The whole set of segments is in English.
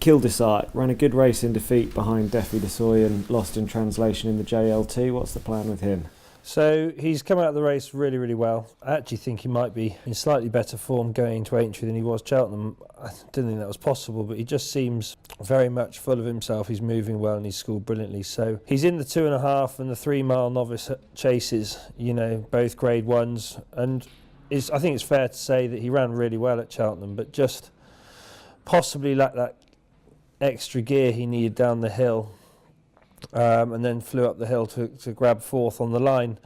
Kildesart ran a good race in defeat behind Defi Desoy and lost in translation in the JLT. What's the plan with him? So he's come out of the race really, really well. I actually think he might be in slightly better form going into Aintree than he was Cheltenham. I didn't think that was possible, but he just seems very much full of himself. He's moving well and he's schooled brilliantly. So he's in the 2.5 and the 3 mile novice chases, both grade ones. And I think it's fair to say that he ran really well at Cheltenham, but just possibly lacked that extra gear he needed down the hill. And then flew up the hill to grab 4th on the line.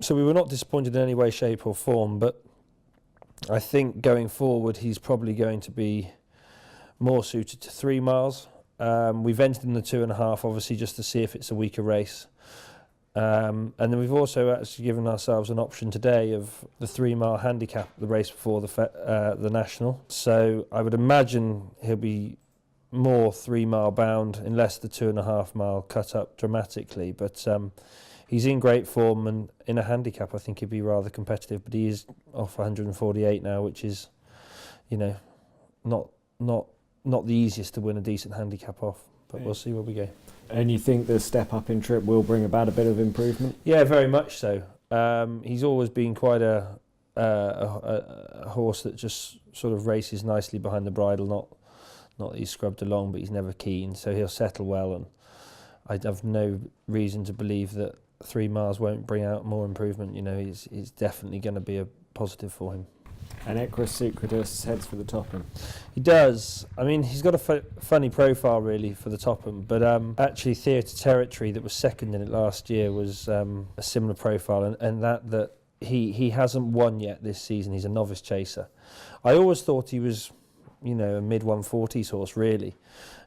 So we were not disappointed in any way, shape or form, but I think going forward he's probably going to be more suited to 3 miles. We've entered in the 2.5 obviously just to see if it's a weaker race. And then we've also actually given ourselves an option today of the 3 mile handicap, the race before the National. So I would imagine he'll be more 3 mile bound unless the 2.5 mile cut up dramatically, but he's in great form, and in a handicap I think he'd be rather competitive, but he is off 148 now, which is not the easiest to win a decent handicap off, but we'll see where we go. And you think the step up in trip will bring about a bit of improvement? Yeah, very much so. He's always been quite a horse that just sort of races nicely behind the bridle, not that he's scrubbed along, but he's never keen, so he'll settle well, and I'd have no reason to believe that 3 miles won't bring out more improvement. He's definitely going to be a positive for him. And Equus Secretus heads for the Topham. He does. I mean, he's got a funny profile really for the Topham, but actually Theatre Territory, that was second in it last year, was a similar profile, and that he hasn't won yet this season. He's a novice chaser. I always thought he was a mid-140s horse, really.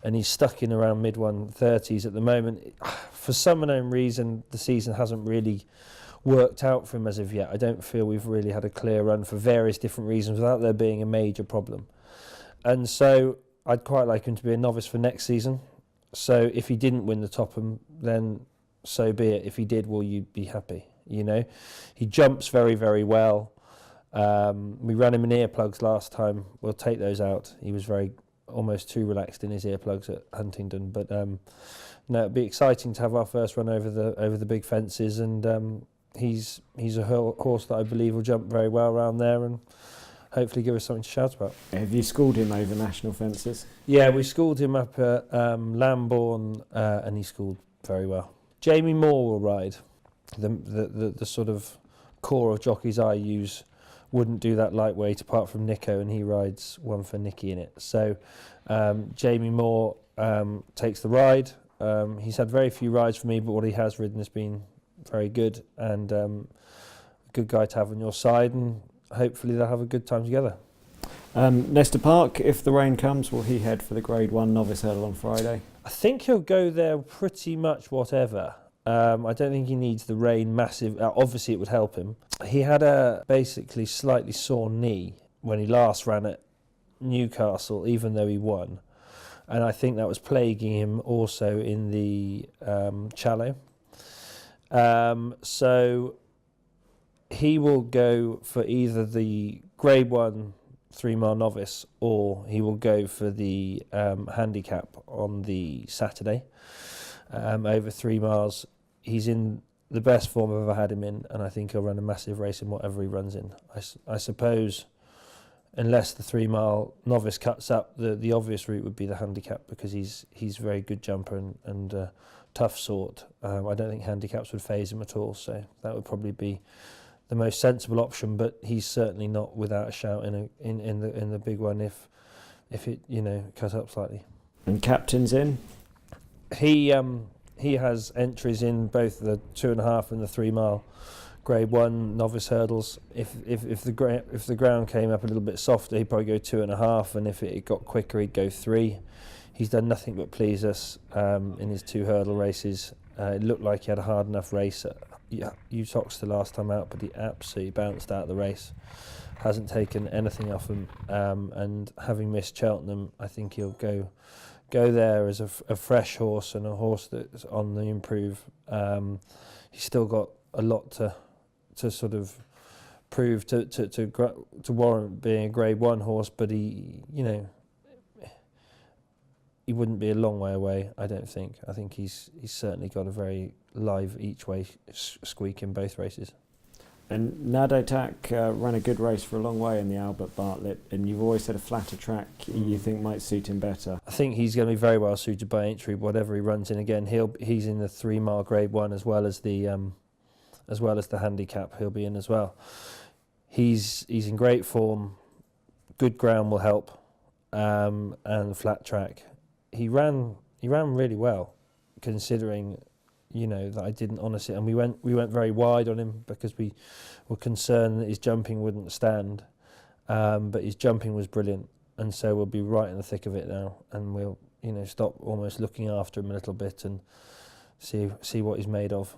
And he's stuck in around mid-130s at the moment. For some unknown reason, the season hasn't really worked out for him as of yet. I don't feel we've really had a clear run for various different reasons without there being a major problem. And so I'd quite like him to be a novice for next season. So if he didn't win the Topham, then so be it. If he did, well, you'd be happy, He jumps very, very well. We ran him in earplugs last time. We'll take those out. He was almost too relaxed in his earplugs at Huntingdon. But no, it'd be exciting to have our first run over the big fences, and he's a horse that I believe will jump very well around there and hopefully give us something to shout about. Have you schooled him over national fences? Yeah, we schooled him up at Lambourne, and he schooled very well. Jamie Moore will ride. The sort of core of jockeys I use wouldn't do that lightweight apart from Nico, and he rides one for Nicky in it. So Jamie Moore takes the ride. He's had very few rides for me, but what he has ridden has been very good, and a good guy to have on your side, and hopefully they'll have a good time together. Nesta Park, if the rain comes, will he head for the Grade 1 novice hurdle on Friday? I think he'll go there pretty much whatever. I don't think he needs the rain massive. Obviously it would help him. He had a basically slightly sore knee when he last ran at Newcastle, even though he won. And I think that was plaguing him also in the Challow. So he will go for either the Grade 1 3 mile novice, or he will go for the handicap on the Saturday over 3 miles. He's in the best form I've ever had him in, and I think he'll run a massive race in whatever he runs in. I suppose, unless the 3 mile novice cuts up, the obvious route would be the handicap, because he's a very good jumper and tough sort. I don't think handicaps would faze him at all, so that would probably be the most sensible option. But he's certainly not without a shout in the big one if it cut up slightly. And captain's in? He has entries in both the 2.5 and the 3 mile Grade 1 novice hurdles. If the ground came up a little bit softer, he'd probably go 2.5, and if it got quicker, he'd go 3. He's done nothing but please us in his 2 hurdle races. It looked like he had a hard enough race at Utox the last time out, but he absolutely bounced out of the race. Hasn't taken anything off him, and having missed Cheltenham, I think he'll go there as a fresh horse, and a horse that's on the improve. He's still got a lot to sort of prove to warrant being a Grade 1 horse, but he he wouldn't be a long way away, I don't think. I think he's certainly got a very live each way squeak in both races. And Nado Tak ran a good race for a long way in the Albert Bartlett, and you've always said a flatter track you think might suit him better. I think he's going to be very well suited by Aintree, whatever he runs in. Again, he's in the 3 mile Grade 1 as well as the handicap. He'll be in as well. He's in great form. Good ground will help, and flat track. He ran really well, considering, that I didn't honestly, and we went very wide on him because we were concerned that his jumping wouldn't stand, but his jumping was brilliant, and so we'll be right in the thick of it now, and we'll stop almost looking after him a little bit and see what he's made of.